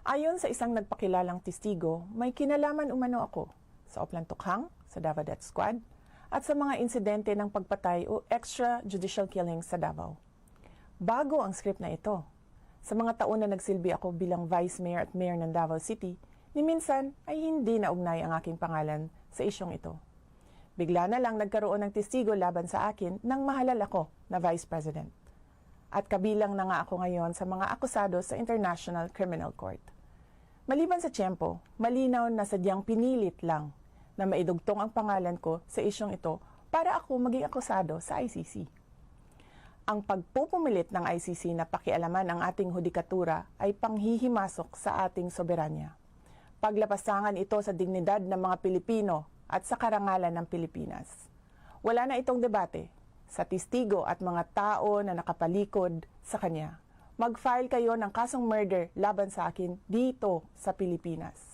Ayon sa isang nagpakilalang testigo, may kinalaman umano ako sa Oplan Tukhang, sa Davao Death Squad, at sa mga insidente ng pagpatay o extrajudicial killing sa Davao. Bago ang script na ito. Sa mga taon na nagsilbi ako bilang Vice Mayor at Mayor ng Davao City, ni minsan ay hindi naugnay ang aking pangalan sa isyong ito. Bigla na lang nagkaroon ng testigo laban sa akin nang mahalal ako na Vice President. At kabilang na nga ako ngayon sa mga akusado sa International Criminal Court. Maliban sa tiyempo, malinaw na sadyang pinilit lang na maidugtong ang pangalan ko sa isyong ito para ako maging akusado sa ICC. Ang pagpupumilit ng ICC na pakialaman ang ating hudikatura ay panghihimasok sa ating soberanya. Paglapasangan ito sa dignidad ng mga Pilipino at sa karangalan ng Pilipinas. Wala na itong debate sa testigo at mga tao na nakapalikod sa kanya. Mag-file kayo ng kasong murder laban sa akin dito sa Pilipinas.